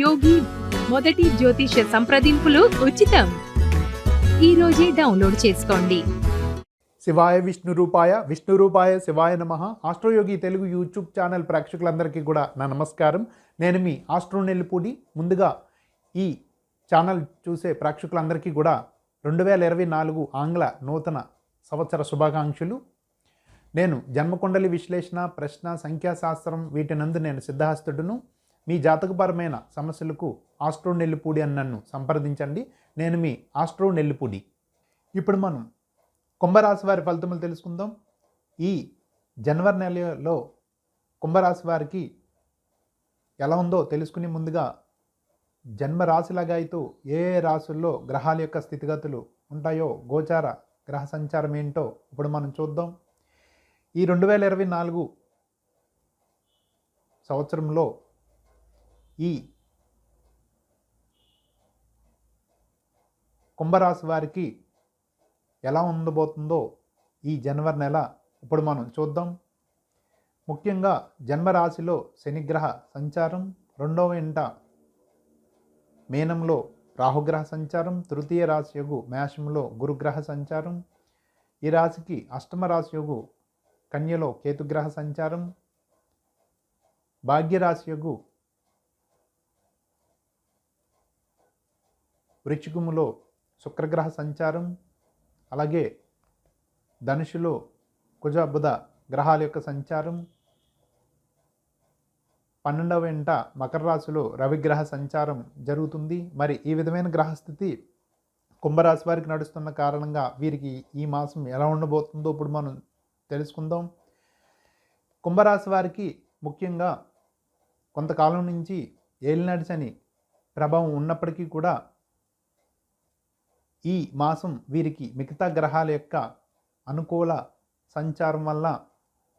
యోగి మొదటి జ్యోతిష సంప్రదింపులు ఉచితం. ఈ రోజే డౌన్లోడ్ చేసుకోండి. శివాయ విష్ణు రూపాయ శివాయ నమః. ఆస్ట్రోయోగి తెలుగు యూట్యూబ్ ఛానల్ ప్రేక్షకులందరికీ కూడా నా నమస్కారం. నేను మీ ఆస్ట్రో నెల్లిపూడి. ముందుగా ఈ ఛానల్ చూసే ప్రేక్షకులందరికీ కూడా 2024 ఆంగ్ల నూతన సంవత్సర శుభాకాంక్షలు. నేను జన్మకుండలి విశ్లేషణ, ప్రశ్న, సంఖ్యాశాస్త్రం వీటినందు నేను సిద్ధహస్తుడును. మీ జాతకపరమైన సమస్యలకు ఆస్ట్రో నెల్లిపూడి అని నన్ను సంప్రదించండి. నేను మీ ఆస్ట్రో నెల్లిపూడి. ఇప్పుడు మనం కుంభరాశి వారి ఫలితములు తెలుసుకుందాం. ఈ జనవరి నెలలో కుంభరాశి వారికి ఎలా ఉందో తెలుసుకునే ముందుగా జన్మరాశిలాగా అయితే ఏ రాశుల్లో గ్రహాల యొక్క స్థితిగతులు ఉంటాయో, గోచార గ్రహ సంచారం ఏంటో ఇప్పుడు మనం చూద్దాం. ఈ 2024 సంవత్సరంలో ఈ కుంభరాశి వారికి ఎలా ఉండబోతుందో ఈ జనవరి నెల ఇప్పుడు మనం చూద్దాం. ముఖ్యంగా జన్మరాశిలో శనిగ్రహ సంచారం, రెండవ ఇంట మీనంలో రాహుగ్రహ సంచారం, తృతీయ రాశి యొగు మేషంలో గురుగ్రహ సంచారం, ఈ రాశికి అష్టమ రాశి యొగు కన్యలో కేతుగ్రహ సంచారం, భాగ్యరాశి యొగు వృశ్చికములో శుక్రగ్రహ సంచారం, అలాగే ధనుషులో కుజ బుధ గ్రహాల యొక్క సంచారం, 12వ ఇంట మకర రాశిలో రవిగ్రహ సంచారం జరుగుతుంది. మరి ఈ విధమైన గ్రహస్థితి కుంభరాశి వారికి నడుస్తున్న కారణంగా వీరికి ఈ మాసం ఎలా ఉండబోతుందో ఇప్పుడు మనం తెలుసుకుందాం. కుంభరాశి వారికి ముఖ్యంగా కొంతకాలం నుంచి ఏలినాటి శని ప్రభావం ఉన్నప్పటికీ కూడా ఈ మాసం వీరికి మిగతా గ్రహాల యొక్క అనుకూల సంచారం వల్ల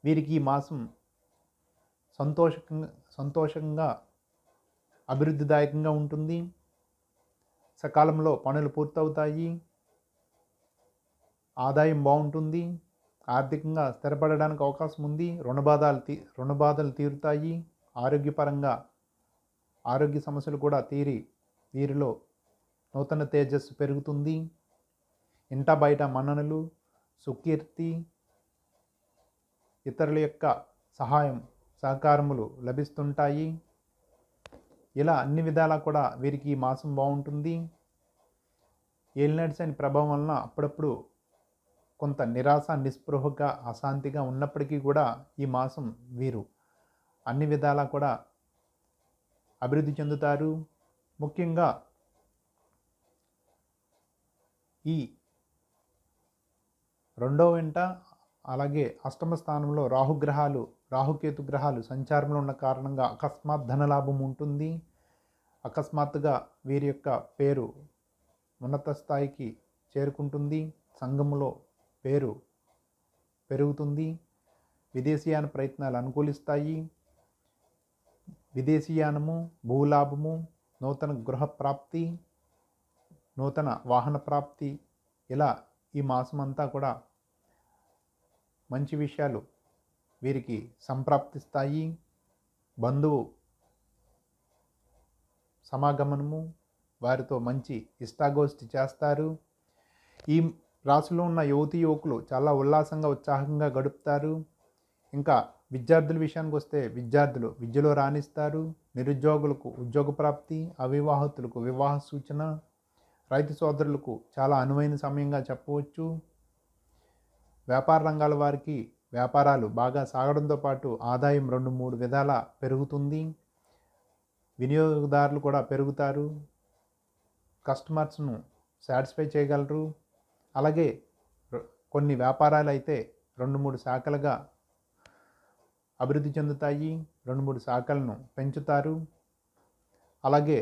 వీరికి ఈ మాసం సంతోషంగా అభివృద్ధిదాయకంగా ఉంటుంది. సకాలంలో పనులు పూర్తవుతాయి, ఆదాయం బాగుంటుంది, ఆర్థికంగా స్థిరపడడానికి అవకాశం ఉంది, రుణబాధలు తీరుతాయి, ఆరోగ్యపరంగా ఆరోగ్య సమస్యలు కూడా తీరి వీరిలో నూతన తేజస్సు పెరుగుతుంది. ఇంట బయట మన్ననలు, సుకీర్తి, ఇతరుల యొక్క సహాయం సహకారములు లభిస్తుంటాయి. ఇలా అన్ని విధాలా కూడా వీరికి ఈ మాసం బాగుంటుంది. ఏలినాటి శని ప్రభావం వలన అప్పుడప్పుడు కొంత నిరాశ, నిస్పృహగా, అశాంతిగా ఉన్నప్పటికీ కూడా ఈ మాసం వీరు అన్ని విధాలా కూడా అభివృద్ధి చెందుతారు. ముఖ్యంగా ఈ రెండవ వెంట అలాగే అష్టమ స్థానంలో రాహుకేతు గ్రహాలు సంచారంలో ఉన్న కారణంగా అకస్మాత్ ధనలాభం ఉంటుంది. అకస్మాత్తుగా వీరి యొక్క పేరు ఉన్నత స్థాయికి చేరుకుంటుంది. సంఘములో పేరు పెరుగుతుంది. విదేశీయాన ప్రయత్నాలు అనుకూలిస్తాయి. విదేశీయానము, భూలాభము, నూతన గృహ ప్రాప్తి, నూతన వాహన ప్రాప్తి, ఇలా ఈ మాసం అంతా కూడా మంచి విషయాలు వీరికి సంప్రాప్తిస్తాయి. బంధువు సమాగమనము, వారితో మంచి ఇష్టాగోష్ఠి చేస్తారు. ఈ రాశిలో ఉన్న యువతీ యువకులు చాలా ఉల్లాసంగా, ఉత్సాహంగా గడుపుతారు. ఇంకా విద్యార్థుల విషయానికి వస్తే విద్యార్థులు విద్యలో రాణిస్తారు. నిరుద్యోగులకు ఉద్యోగ ప్రాప్తి, అవివాహితులకు వివాహ సూచన, రైతు సోదరులకు చాలా అనువైన సమయంగా చెప్పవచ్చు. వ్యాపార రంగాల వారికి వ్యాపారాలు బాగా సాగడంతో పాటు ఆదాయం 2-3 విధాల పెరుగుతుంది. వినియోగదారులు కూడా పెరుగుతారు. కస్టమర్స్ను సాటిస్ఫై చేయగలరు. అలాగే కొన్ని వ్యాపారాలు అయితే 2-3 శాఖలుగా అభివృద్ధి చెందుతాయి. 2-3 శాఖలను పెంచుతారు. అలాగే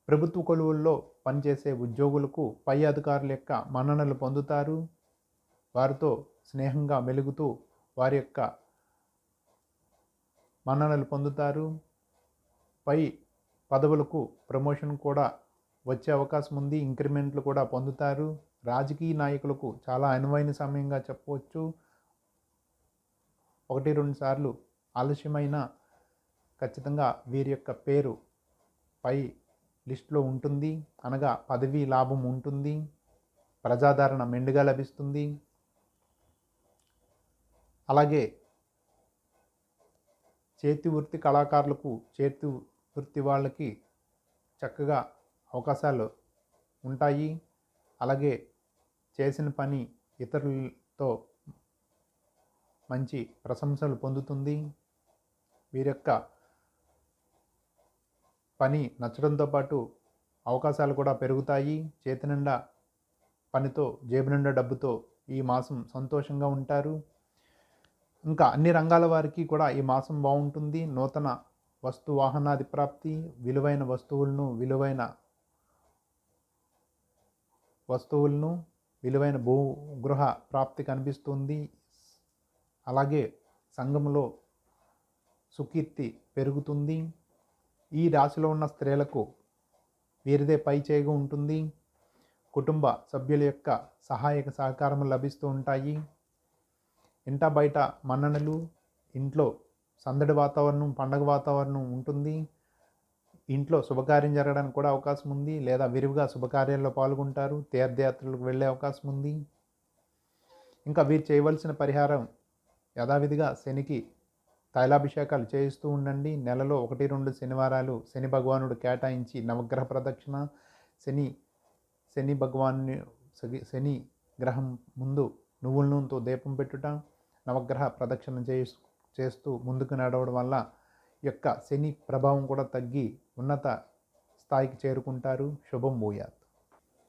ప్రభుత్వ కొలువుల్లో పనిచేసే ఉద్యోగులకు పై అధికారుల యొక్క మన్ననలు పొందుతారు. వారితో స్నేహంగా మెలుగుతూ వారి యొక్క మన్ననలు పొందుతారు. పై పదవులకు ప్రమోషన్ కూడా వచ్చే అవకాశం ఉంది. ఇంక్రిమెంట్లు కూడా పొందుతారు. రాజకీయ నాయకులకు చాలా అనువైన సమయంగా చెప్పవచ్చు. 1-2 సార్లు ఆలస్యమైన ఖచ్చితంగా వీరి యొక్క పేరు పై లిస్టులో ఉంటుంది. అనగా పదవి లాభం ఉంటుంది, ప్రజాదరణ మెండుగా లభిస్తుంది. అలాగే చేతి వృత్తి కళాకారులకు, చేతి వృత్తి వాళ్ళకి చక్కగా అవకాశాలు ఉంటాయి. అలాగే చేసిన పని ఇతరులతో మంచి ప్రశంసలు పొందుతుంది. వీరి యొక్క పని నచ్చడంతో పాటు అవకాశాలు కూడా పెరుగుతాయి. చేతి నిండా పనితో, జేబు నిండా డబ్బుతో ఈ మాసం సంతోషంగా ఉంటారు. ఇంకా అన్ని రంగాల వారికి కూడా ఈ మాసం బాగుంటుంది. నూతన వస్తు వాహనాది ప్రాప్తి, విలువైన వస్తువులను విలువైన భూగృహ ప్రాప్తి కనిపిస్తుంది. అలాగే సంఘంలో సుకీర్తి పెరుగుతుంది. ఈ రాశిలో ఉన్న స్త్రీలకు వీరిదే పై చేయిగా ఉంటుంది. కుటుంబ సభ్యుల యొక్క సహాయక సహకారం లభిస్తూ ఉంటాయి. ఇంట బయట మన్ననలు, ఇంట్లో సందడి వాతావరణం, పండగ వాతావరణం ఉంటుంది. ఇంట్లో శుభకార్యం జరగడానికి కూడా అవకాశం ఉంది, లేదా విరివిగా శుభకార్యాల్లో పాల్గొంటారు. తీర్థయాత్రలకు వెళ్ళే అవకాశం ఉంది. ఇంకా వీరు చేయవలసిన పరిహారం యథావిధిగా శనికి తైలాభిషేకాలు చేయిస్తూ ఉండండి. నెలలో 1-2 శనివారాలు శని భగవానుడు కేటాయించి నవగ్రహ ప్రదక్షిణ, శని గ్రహం ముందు నువ్వుల నూనెతో దీపం పెట్టుట, నవగ్రహ ప్రదక్షిణ చేస్తూ ముందుకు నడవడం వల్ల యొక్క శని ప్రభావం కూడా తగ్గి ఉన్నత స్థాయికి చేరుకుంటారు. శుభం భూయాత్.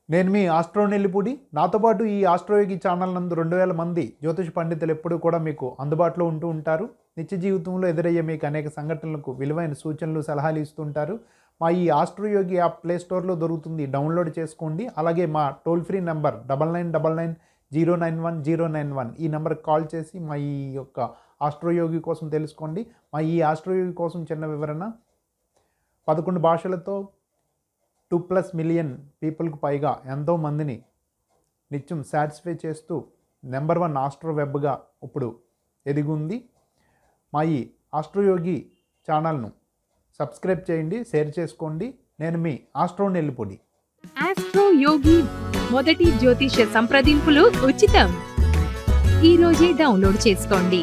నేను మీ ఆస్ట్రో నెల్లిపూడి. నాతో పాటు ఈ ఆస్ట్రోయోగి ఛానల్ నందు 2000 మంది జ్యోతిష పండితులు ఎప్పుడూ కూడా మీకు అందుబాటులో ఉంటూ ఉంటారు. నిత్య జీవితంలో ఎదురయ్యే మీకు అనేక సంఘటనలకు విలువైన సూచనలు, సలహాలు ఇస్తుంటారు. మా ఈ ఆస్ట్రోయోగి యాప్ ప్లే స్టోర్లో దొరుకుతుంది, డౌన్లోడ్ చేసుకోండి. అలాగే మా టోల్ ఫ్రీ నెంబర్ 9999091091 ఈ నెంబర్కి కాల్ చేసి మా ఈ యొక్క ఆస్ట్రోయోగి కోసం తెలుసుకోండి. మా ఈ ఆస్ట్రోయోగి కోసం చిన్న వివరణ: 11 భాషలతో 2+ మిలియన్ పీపుల్కి పైగా ఎంతోమందిని నిత్యం సాటిస్ఫై చేస్తూ నెంబర్ 1 ఆస్ట్రో వెబ్గా ఇప్పుడు ఎదిగి ఉంది. మా ఈ ఆస్ట్రోయోగి ఛానల్ను సబ్స్క్రైబ్ చేయండి, షేర్ చేసుకోండి. నేను మీ ఆస్ట్రో నెల్లిపూడి. ఆస్ట్రో యోగి మొదటి జ్యోతిష సంప్రదింపులు ఉచితం. ఈ రోజే డౌన్లోడ్ చేసుకోండి.